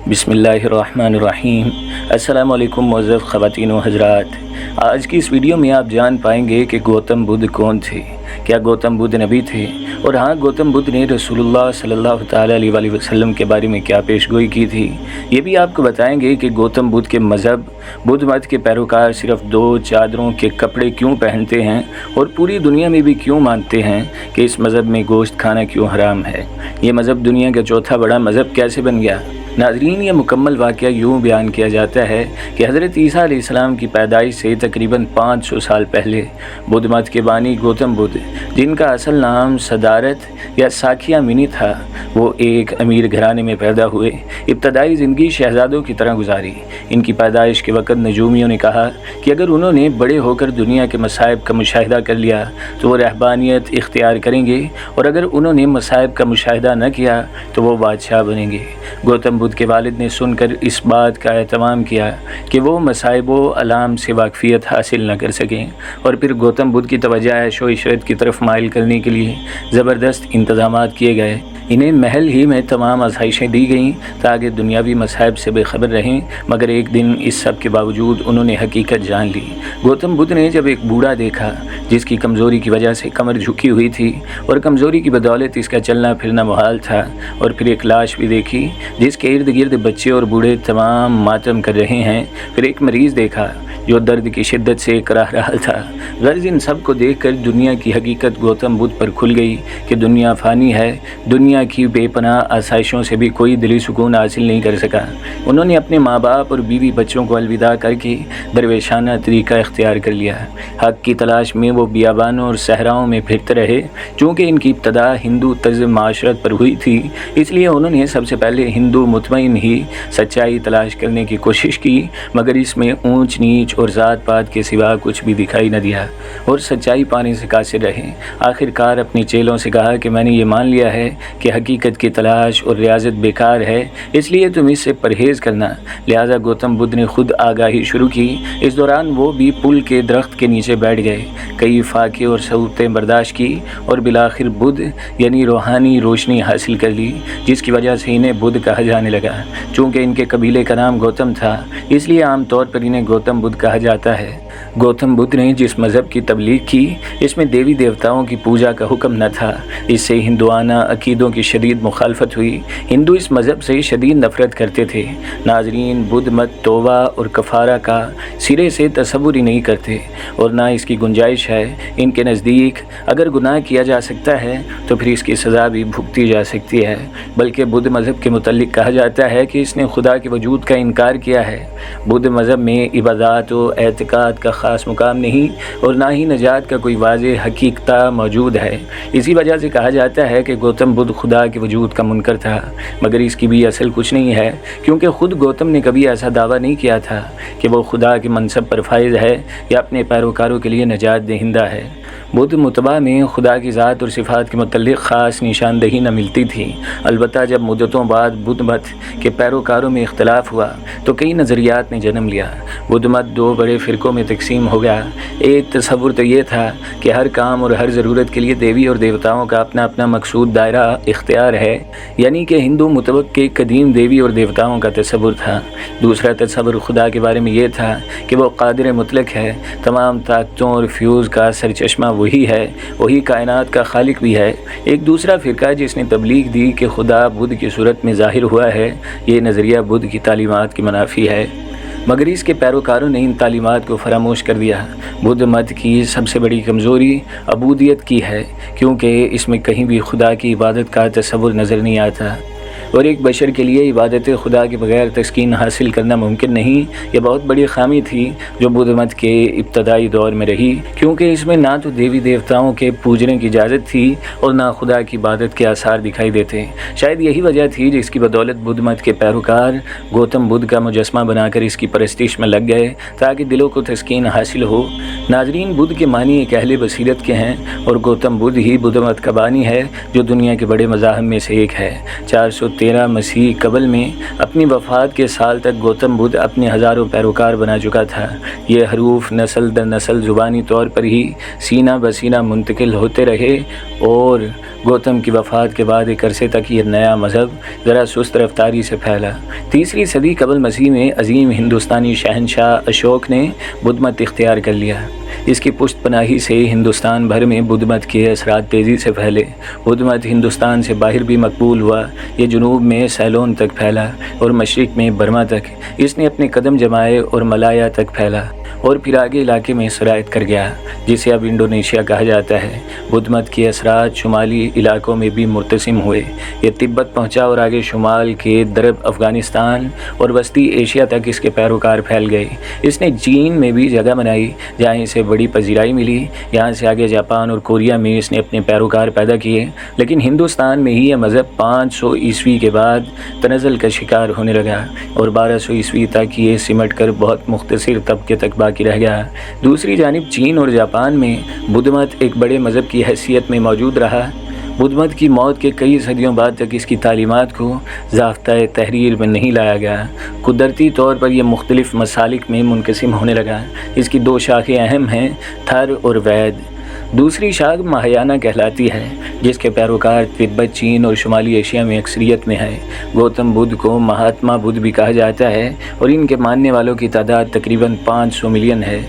بسم اللہ الرحمن الرحیم۔ السلام علیکم معزز خواتین و حضرات، آج کی اس ویڈیو میں آپ جان پائیں گے کہ گوتم بدھ کون تھے۔ کیا گوتم بدھ نبی تھے؟ اور ہاں، گوتم بدھ نے رسول اللہ صلی اللہ تعالیٰ علیہ وآلہ وسلم کے بارے میں کیا پیش گوئی کی تھی۔ یہ بھی آپ کو بتائیں گے کہ گوتم بدھ کے مذہب بدھ مت کے پیروکار صرف 2 چادروں کے کپڑے کیوں پہنتے ہیں، اور پوری دنیا میں بھی کیوں مانتے ہیں کہ اس مذہب میں گوشت کھانا کیوں حرام ہے۔ یہ مذہب دنیا کا چوتھا بڑا مذہب کیسے بن گیا؟ ناظرین، یہ مکمل واقعہ یوں بیان کیا جاتا ہے کہ حضرت عیسیٰ علیہ السلام کی پیدائش سے تقریباً 500 سال پہلے بدھ مت کے بانی گوتم بدھ، جن کا اصل نام صدارت یا ساکیا منی تھا، وہ ایک امیر گھرانے میں پیدا ہوئے۔ ابتدائی زندگی شہزادوں کی طرح گزاری۔ ان کی پیدائش کے وقت نجومیوں نے کہا کہ اگر انہوں نے بڑے ہو کر دنیا کے مصائب کا مشاہدہ کر لیا تو وہ رہبانیت اختیار کریں گے، اور اگر انہوں نے مصائب کا مشاہدہ نہ کیا تو وہ بادشاہ بنیں گے۔ گوتم بدھ کے والد نے سن کر اس بات کا اہتمام کیا کہ وہ مصائب و آلام سے واقفیت حاصل نہ کر سکیں، اور پھر گوتم بدھ کی توجہ عیش و عشرت کی طرف مائل کرنے کے لیے زبردست انتظامات کیے گئے۔ انہیں محل ہی میں تمام آسائشیں دی گئیں تاکہ دنیاوی مصائب سے بے خبر رہیں، مگر ایک دن اس سب کے باوجود انہوں نے حقیقت جان لی۔ گوتم بدھ نے جب ایک بوڑھا دیکھا جس کی کمزوری کی وجہ سے کمر جھکی ہوئی تھی، اور کمزوری کی بدولت اس کا چلنا پھرنا محال تھا، اور پھر ایک لاش بھی دیکھی جس کے ارد گرد بچے اور بوڑھے تمام ماتم کر رہے ہیں، پھر ایک مریض دیکھا جو درد کی شدت سے کراہ رہا تھا۔ غرض ان سب کو دیکھ کر دنیا کی حقیقت گوتم بدھ پر کھل گئی کہ دنیا فانی ہے۔ دنیا کی بے پناہ آسائشوں سے بھی کوئی دلی سکون حاصل نہیں کر سکا۔ انہوں نے اپنے ماں باپ اور بیوی بچوں کو الوداع کر کے درویشانہ طریقہ اختیار کر لیا۔ حق کی تلاش میں وہ بیابانوں اور صحراؤں میں پھرتے رہے۔ چونکہ ان کی ابتدا ہندو طرز معاشرت پر ہوئی تھی، اس لیے انہوں نے سب سے پہلے ہندو مطمئن ہی سچائی تلاش کرنے کی کوشش کی، مگر اس میں اونچ نیچ اور ذات پات کے سوا کچھ بھی دکھائی نہ دیا، اور سچائی پانے سے قاصر رہے۔ آخر کار اپنے چیلوں سے کہا کہ میں نے یہ مان لیا ہے کہ حقیقت کی تلاش اور ریاضت بیکار ہے، اس لیے تم اس سے پرہیز کرنا۔ لہذا گوتم بدھ نے خود آگاہی شروع کی۔ اس دوران وہ بھی پل کے درخت کے نیچے بیٹھ گئے، کئی فاقے اور صعوبتیں برداشت کی، اور بالآخر بدھ یعنی روحانی روشنی حاصل کر لی، جس کی وجہ سے انہیں بدھ کہا جانے لگا۔ چونکہ ان کے قبیلے کا نام گوتم تھا، اس لیے عام طور پر انہیں گوتم بدھ کہا جاتا ہے۔ گوتم بدھ نے جس مذہب کی تبلیغ کی، اس میں دیوی دیوتاؤں کی پوجا کا حکم نہ تھا۔ اس سے ہندوانہ عقیدوں کی شدید مخالفت ہوئی۔ ہندو اس مذہب سے شدید نفرت کرتے تھے۔ ناظرین، بدھ مت توبہ اور کفارہ کا سرے سے تصور ہی نہیں کرتے، اور نہ اس کی گنجائش ہے۔ ان کے نزدیک اگر گناہ کیا جا سکتا ہے تو پھر اس کی سزا بھی بھگتی جا سکتی ہے، بلکہ بدھ مذہب کے متعلق کہا جاتا ہے کہ اس نے خدا کے وجود کا انکار کیا ہے۔ بدھ مذہب میں عبادات و اعتقاد کا خاص مقام نہیں، اور نہ ہی نجات کا کوئی واضح حقیقت موجود ہے۔ اسی وجہ سے کہا جاتا ہے کہ گوتم بدھ خدا کے وجود کا منکر تھا، مگر اس کی بھی اصل کچھ نہیں ہے، کیونکہ خود گوتم نے کبھی ایسا دعویٰ نہیں کیا تھا کہ وہ خدا کے منصب پر فائز ہے یا اپنے پیروکاروں کے لیے نجات دہندہ ہے۔ بدھ متبا میں خدا کی ذات اور صفات کے متعلق خاص نشاندہی نہ ملتی تھی۔ البتہ جب مدتوں بعد بدھ مت کے پیروکاروں میں اختلاف ہوا تو کئی نظریات نے جنم لیا۔ بدھ مت 2 بڑے فرقوں میں تقسیم ہو گیا۔ ایک تصور تو یہ تھا کہ ہر کام اور ہر ضرورت کے لیے دیوی اور دیوتاؤں کا اپنا اپنا مقصود دائرہ اختیار ہے، یعنی کہ ہندو متوق کے قدیم دیوی اور دیوتاؤں کا تصور تھا۔ دوسرا تصور خدا کے بارے میں یہ تھا کہ وہ قادر مطلق ہے، تمام طاقتوں اور فیوز کا سرچشمہ وہی ہے، وہی کائنات کا خالق بھی ہے۔ ایک دوسرا فرقہ جس نے تبلیغ دی کہ خدا بدھ کی صورت میں ظاہر ہوا ہے، یہ نظریہ بدھ کی تعلیمات کی منافی ہے، مگر اس کے پیروکاروں نے ان تعلیمات کو فراموش کر دیا۔ بدھ مت کی سب سے بڑی کمزوری عبودیت کی ہے، کیونکہ اس میں کہیں بھی خدا کی عبادت کا تصور نظر نہیں آتا، اور ایک بشر کے لیے عبادت خدا کے بغیر تسکین حاصل کرنا ممکن نہیں۔ یہ بہت بڑی خامی تھی جو بدھ مت کے ابتدائی دور میں رہی، کیونکہ اس میں نہ تو دیوی دیوتاؤں کے پوجنے کی اجازت تھی اور نہ خدا کی عبادت کے آثار دکھائی دیتے۔ شاید یہی وجہ تھی جس کی بدولت بدھ مت کے پیروکار گوتم بدھ کا مجسمہ بنا کر اس کی پرستش میں لگ گئے تاکہ دلوں کو تسکین حاصل ہو۔ ناظرین، بدھ کے معنی ایک اہل بصیرت کے ہیں، اور گوتم بدھ ہی بدھ مت کا بانی ہے جو دنیا کے بڑے مذاہب میں سے ایک ہے۔ 413 13 مسیح قبل میں اپنی وفات کے سال تک گوتم بدھ اپنے ہزاروں پیروکار بنا چکا تھا۔ یہ حروف نسل در نسل زبانی طور پر ہی سینہ بسینہ منتقل ہوتے رہے اور گوتم کی وفات کے بعد ایک عرصے تک یہ نیا مذہب ذرا سست رفتاری سے پھیلا۔ 3 صدی قبل مسیح میں عظیم ہندوستانی شہنشاہ اشوک نے بدھ مت اختیار کر لیا۔ اس کی پشت پناہی سے ہندوستان بھر میں بدھ مت کے اثرات تیزی سے پھیلے۔ بدھ مت ہندوستان سے باہر بھی مقبول ہوا۔ یہ جنوب میں سیلون تک پھیلا اور مشرق میں برما تک اس نے اپنے قدم جمائے اور ملایا تک پھیلا اور پھر آگے علاقے میں سرایت کر گیا جسے اب انڈونیشیا کہا جاتا ہے۔ بدھ مت کے اثرات شمالی علاقوں میں بھی مرتسم ہوئے۔ یہ تبت پہنچا اور آگے شمال کے درب افغانستان اور وسطی ایشیا تک اس کے پیروکار پھیل گئے۔ اس نے چین میں بھی جگہ بنائی جہاں اسے بڑی پذیرائی ملی۔ یہاں سے آگے جاپان اور کوریا میں اس نے اپنے پیروکار پیدا کیے، لیکن ہندوستان میں ہی یہ مذہب 500 عیسوی کے بعد تنزل کا شکار ہونے لگا اور 1200 عیسوی تک یہ سمٹ کر بہت مختصر طبقے تک باقی رہ گیا۔ دوسری جانب چین اور جاپان میں بدھ مت ایک بڑے مذہب کی حیثیت میں موجود رہا۔ بدھ مت کی موت کے کئی صدیوں بعد تک اس کی تعلیمات کو ضابطۂ تحریر میں نہیں لایا گیا۔ قدرتی طور پر یہ مختلف مسالک میں منقسم ہونے لگا۔ اس کی 2 شاخیں اہم ہیں، تھر اور وید۔ دوسری شاخ مہایانہ کہلاتی ہے جس کے پیروکار تبت، چین اور شمالی ایشیا میں اکثریت میں ہے۔ گوتم بدھ کو مہاتما بدھ بھی کہا جاتا ہے اور ان کے ماننے والوں کی تعداد تقریباً 500 ملین ہے۔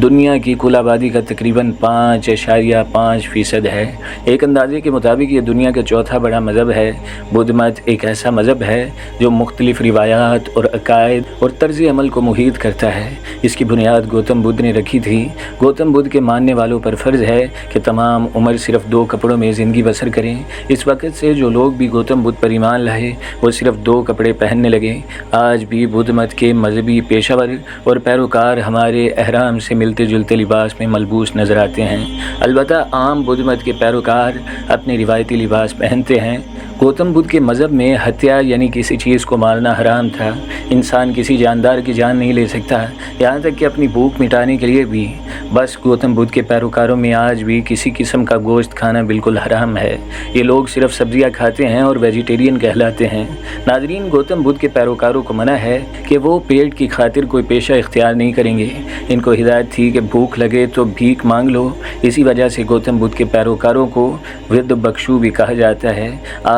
دنیا کی کل آبادی کا تقریباً 5.5% ہے۔ ایک اندازے کے مطابق یہ دنیا کا 4تھا بڑا مذہب ہے۔ بدھ مت ایک ایسا مذہب ہے جو مختلف روایات اور عقائد اور طرز عمل کو محیط کرتا ہے۔ اس کی بنیاد گوتم بدھ نے رکھی تھی۔ گوتم بدھ کے ماننے والوں پر فرض ہے کہ تمام عمر صرف 2 کپڑوں میں زندگی بسر کریں۔ اس وقت سے جو لوگ بھی گوتم بدھ پر ایمان لائے وہ صرف 2 کپڑے پہننے لگے۔ آج بھی بدھ مت کے مذہبی پیشہ ور اور پیروکار ہمارے احرام سے ملتے جلتے لباس میں ملبوس نظر آتے ہیں۔ البتہ عام بدھ مت کے پیروکار اپنے روایتی لباس پہنتے ہیں۔ گوتم بدھ کے مذہب میں ہتیا یعنی کسی چیز کو مارنا حرام تھا۔ انسان کسی جاندار کی جان نہیں لے سکتا، یہاں تک کہ اپنی بھوک مٹانے کے لیے بھی۔ بس گوتم بدھ کے پیروکاروں میں آج بھی کسی قسم کا گوشت کھانا بالکل حرام ہے۔ یہ لوگ صرف سبزیاں کھاتے ہیں اور ویجیٹیرین کہلاتے ہیں۔ ناظرین، گوتم بدھ کے پیروکاروں کو منع ہے کہ وہ پیٹ کی خاطر کوئی پیشہ اختیار نہیں کریں گے۔ ان کو ہدایت تھی کہ بھوک لگے تو بھیک مانگ لو۔ اسی وجہ سے گوتم بدھ کے پیروکاروں کو ودھ بخشو بھی کہا جاتا ہے۔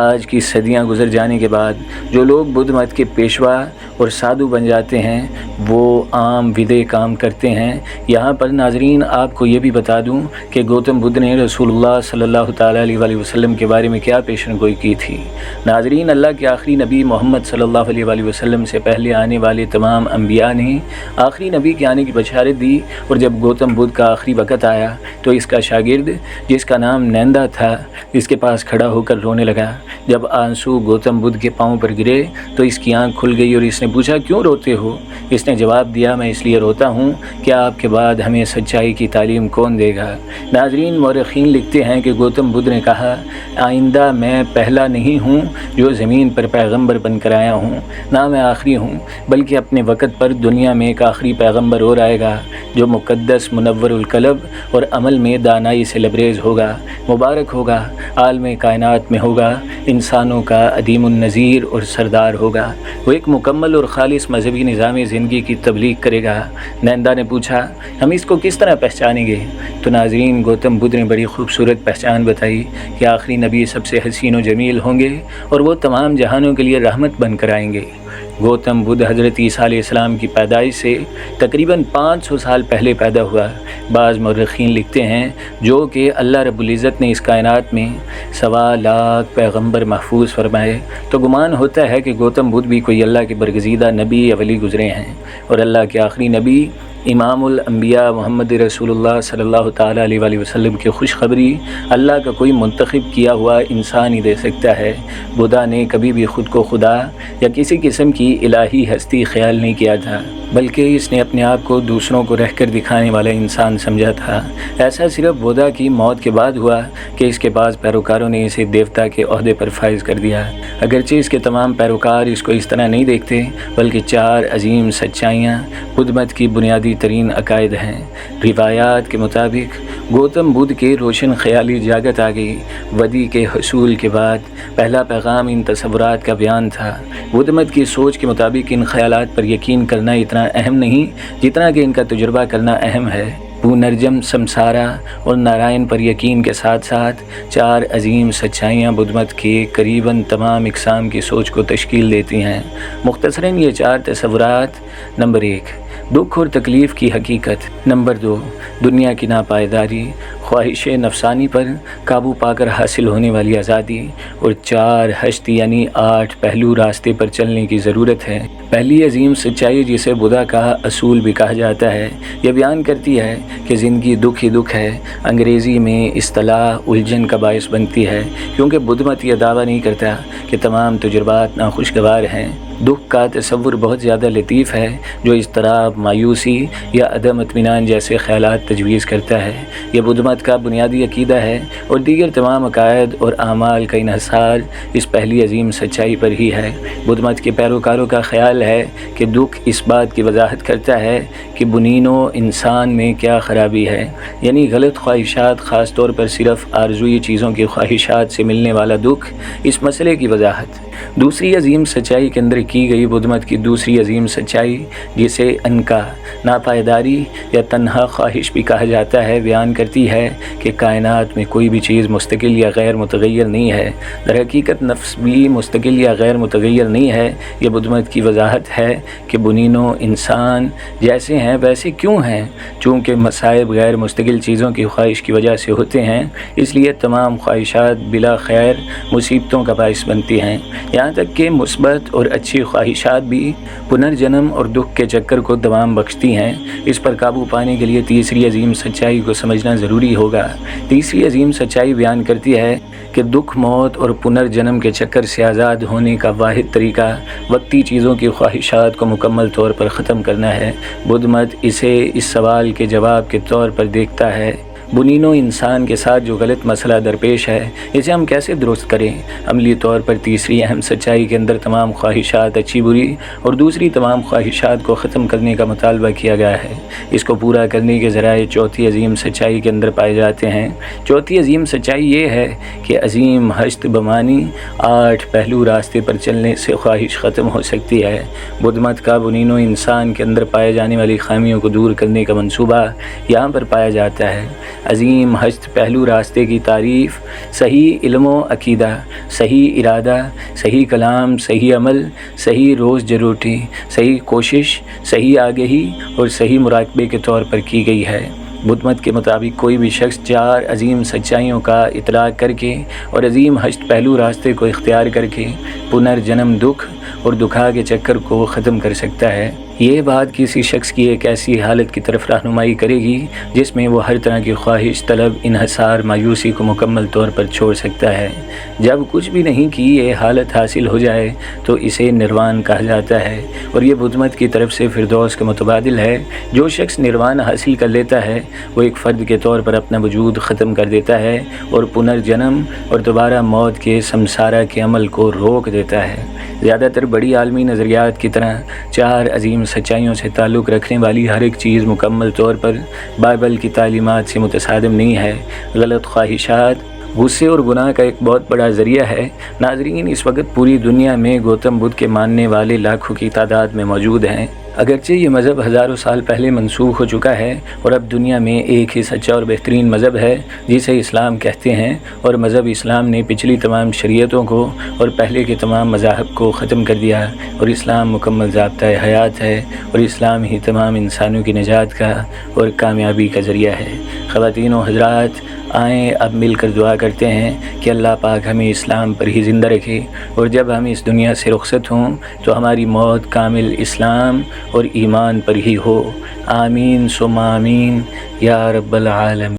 آج کی صدیاں گزر جانے کے بعد جو لوگ بدھ مت کے پیشوا اور سادھو بن جاتے ہیں وہ عام ودے کام کرتے ہیں۔ یہاں پر ناظرین آپ کو یہ بھی بتا دوں کہ گوتم بدھ نے رسول اللہ صلی اللہ تعالیٰ علیہ وسلم کے بارے میں کیا پیشن گوئی کی تھی۔ ناظرین، اللہ کے آخری نبی محمد صلی اللہ علیہ وسلم سے پہلے آنے والے تمام انبیاء نے آخری نبی کے آنے کی بشارت دی، اور جب گوتم بدھ کا آخری وقت آیا تو اس کا شاگرد جس کا نام نیندا تھا اس کے پاس کھڑا ہو کر رونے لگا۔ جب آنسو گوتم بدھ کے پاؤں پر گرے تو اس کی آنکھ کھل گئی اور اس نے پوچھا، کیوں روتے ہو؟ اس نے جواب دیا، میں اس لیے روتا ہوں کہ آپ کے بعد ہمیں سچائی کی تعلیم کون دے گا۔ ناظرین، مورخین لکھتے ہیں کہ گوتم بدھ نے کہا، آئندہ میں پہلا نہیں ہوں جو زمین پر پیغمبر بن کر آیا ہوں، نہ میں آخری ہوں، بلکہ اپنے وقت پر دنیا میں ایک آخری پیغمبر اور آئے گا جو مقدس، منور القلب اور عمل میں دانائی سے لبریز ہوگا، مبارک ہوگا، عالم کائنات میں ہوگا، انسانوں کا عدیم النظیر اور سردار ہوگا۔ وہ ایک مکمل اور خالص مذہبی نظام زندگی کی تبلیغ کرے گا۔ نیندا نے پوچھا، ہم اس کو کس طرح پہچانیں گے؟ تو ناظرین، گوتم بدھ نے بڑی خوبصورت پہچان بتائی کہ آخری نبی سب سے حسین و جمیل ہوں گے اور وہ تمام جہانوں کے لیے رحمت بن کر آئیں گے۔ گوتم بدھ حضرت عیسیٰ علیہ السلام کی پیدائش سے تقریباً 500 سال پہلے پیدا ہوا۔ بعض مورخین لکھتے ہیں جو کہ اللہ رب العزت نے اس کائنات میں 1.25 لاکھ پیغمبر محفوظ فرمائے، تو گمان ہوتا ہے کہ گوتم بدھ بھی کوئی اللہ کے برگزیدہ نبی یا ولی گزرے ہیں، اور اللہ کے آخری نبی امام الانبیاء محمد رسول اللہ صلی اللہ تعالیٰ علیہ وسلم کی خوشخبری اللہ کا کوئی منتخب کیا ہوا انسان ہی دے سکتا ہے۔ بدھا نے کبھی بھی خود کو خدا یا کسی قسم کی الہی ہستی خیال نہیں کیا تھا، بلکہ اس نے اپنے آپ کو دوسروں کو رہ کر دکھانے والا انسان سمجھا تھا۔ ایسا صرف بدھا کی موت کے بعد ہوا کہ اس کے بعض پیروکاروں نے اسے دیوتا کے عہدے پر فائز کر دیا، اگرچہ اس کے تمام پیروکار اس کو اس طرح نہیں دیکھتے، بلکہ 4 عظیم سچائیاں بدھ مت کی بنیادی ترین عقائد ہیں۔ روایات کے مطابق گوتم بدھ کے روشن خیالی جاگت آ گئی۔ ودی کے حصول کے بعد پہلا پیغام ان تصورات کا بیان تھا۔ بدھ مت کی سوچ کے مطابق ان خیالات پر یقین کرنا اتنا اہم نہیں جتنا کہ ان کا تجربہ کرنا اہم ہے۔ پونرجم، سمسارا اور نارائن پر یقین کے ساتھ ساتھ 4 عظیم سچائیاں بدھ مت کے قریباً تمام اقسام کی سوچ کو تشکیل دیتی ہیں۔ مختصراً یہ 4 تصورات: نمبر 1، دکھ اور تکلیف کی حقیقت۔ نمبر 2، دنیا کی ناپائیداری، خواہش نفسانی پر قابو پا کر حاصل ہونے والی آزادی۔ اور 4، ہستی یعنی 8 پہلو راستے پر چلنے کی ضرورت ہے۔ پہلی عظیم سچائی، جسے بدھا کا اصول بھی کہا جاتا ہے، یہ بیان کرتی ہے کہ زندگی دکھ ہی دکھ ہے۔ انگریزی میں اصطلاح الجھن کا باعث بنتی ہے، کیونکہ بدھ مت یہ دعویٰ نہیں کرتا کہ تمام تجربات ناخوشگوار ہیں۔ دکھ کا تصور بہت زیادہ لطیف ہے، جو اضطراب، مایوسی یا عدم اطمینان جیسے خیالات تجویز کرتا ہے۔ یہ بدھ مت کا بنیادی عقیدہ ہے اور دیگر تمام عقائد اور اعمال کا انحصار اس پہلی عظیم سچائی پر ہی ہے۔ بدھ مت کے پیروکاروں کا خیال ہے کہ دکھ اس بات کی وضاحت کرتا ہے کہ بنینو انسان میں کیا خرابی ہے، یعنی غلط خواہشات، خاص طور پر صرف آرزوئی چیزوں کی خواہشات سے ملنے والا دکھ اس مسئلے کی وضاحت۔ دوسری عظیم سچائی کے اندر کی گئی بدھ مت کی دوسری عظیم سچائی، جسے انکا، ناپائیداری یا تنہا خواہش بھی کہا جاتا ہے، بیان کرتی ہے کہ کائنات میں کوئی بھی چیز مستقل یا غیر متغیر نہیں ہے۔ در حقیقت نفس بھی مستقل یا غیر متغیر نہیں ہے۔ یہ بدھ مت کی وضاحت ہے کہ بنینو انسان جیسے ہیں ویسے کیوں ہیں؟ چونکہ مصائب غیر مستقل چیزوں کی خواہش کی وجہ سے ہوتے ہیں، اس لیے تمام خواہشات بلا خیر مصیبتوں کا باعث بنتی ہیں۔ یہاں تک کہ مثبت اور اچھی خواہشات بھی پنرجنم اور دکھ کے چکر کو دوام بخشتی ہیں۔ اس پر قابو پانے کے لیے تیسری عظیم سچائی کو سمجھنا ضروری ہوگا۔ تیسری عظیم سچائی بیان کرتی ہے کہ دکھ، موت اور پنرجنم کے چکر سے آزاد ہونے کا واحد طریقہ وقتی چیزوں کی خواہشات کو مکمل طور پر ختم کرنا ہے۔ بدھ مت اسے اس سوال کے جواب کے طور پر دیکھتا ہے، بنینو انسان کے ساتھ جو غلط مسئلہ درپیش ہے، اسے ہم کیسے درست کریں؟ عملی طور پر تیسری اہم سچائی کے اندر تمام خواہشات، اچھی بری اور دوسری تمام خواہشات کو ختم کرنے کا مطالبہ کیا گیا ہے۔ اس کو پورا کرنے کے ذرائع چوتھی عظیم سچائی کے اندر پائے جاتے ہیں۔ چوتھی عظیم سچائی یہ ہے کہ عظیم ہست بمانی 8 پہلو راستے پر چلنے سے خواہش ختم ہو سکتی ہے۔ بدھ مت کا بنینو انسان کے اندر پائے جانے والی خامیوں کو دور کرنے کا منصوبہ یہاں پر پایا جاتا ہے۔ عظیم ہست پہلو راستے کی تعریف صحیح علم و عقیدہ، صحیح ارادہ، صحیح کلام، صحیح عمل، صحیح روز جروٹی، صحیح کوشش، صحیح آگہی اور صحیح مراقبے کے طور پر کی گئی ہے۔ بدھ مت کے مطابق کوئی بھی شخص 4 عظیم سچائیوں کا اطلاق کر کے اور عظیم ہست پہلو راستے کو اختیار کر کے پنرجنم، دکھ اور دکھا کے چکر کو ختم کر سکتا ہے۔ یہ بات کسی شخص کی ایک ایسی حالت کی طرف رہنمائی کرے گی جس میں وہ ہر طرح کی خواہش، طلب، انحصار، مایوسی کو مکمل طور پر چھوڑ سکتا ہے۔ جب کچھ بھی نہیں کی یہ حالت حاصل ہو جائے تو اسے نروان کہا جاتا ہے، اور یہ بدھ مت کی طرف سے فردوس کا متبادل ہے۔ جو شخص نروان حاصل کر لیتا ہے وہ ایک فرد کے طور پر اپنا وجود ختم کر دیتا ہے اور پنرجنم اور دوبارہ موت کے سمسارا کے عمل کو روک دیتا ہے۔ زیادہ تر بڑی عالمی نظریات کی طرح 4 عظیم سچائیوں سے تعلق رکھنے والی ہر ایک چیز مکمل طور پر بائبل کی تعلیمات سے متصادم نہیں ہے۔ غلط خواہشات غصے اور گناہ کا ایک بہت بڑا ذریعہ ہے۔ ناظرین، اس وقت پوری دنیا میں گوتم بدھ کے ماننے والے لاکھوں کی تعداد میں موجود ہیں۔ اگرچہ یہ مذہب ہزاروں سال پہلے منسوخ ہو چکا ہے اور اب دنیا میں ایک ہی سچا اور بہترین مذہب ہے جسے اسلام کہتے ہیں، اور مذہب اسلام نے پچھلی تمام شریعتوں کو اور پہلے کے تمام مذاہب کو ختم کر دیا، اور اسلام مکمل ضابطۂ حیات ہے، اور اسلام ہی تمام انسانوں کی نجات کا اور کامیابی کا ذریعہ ہے۔ خواتین و حضرات، آئیں اب مل کر دعا کرتے ہیں کہ اللہ پاک ہمیں اسلام پر ہی زندہ رکھے، اور جب ہم اس دنیا سے رخصت ہوں تو ہماری موت کامل اسلام اور ایمان پر ہی ہو۔ آمین ثم آمین یا رب العالمین۔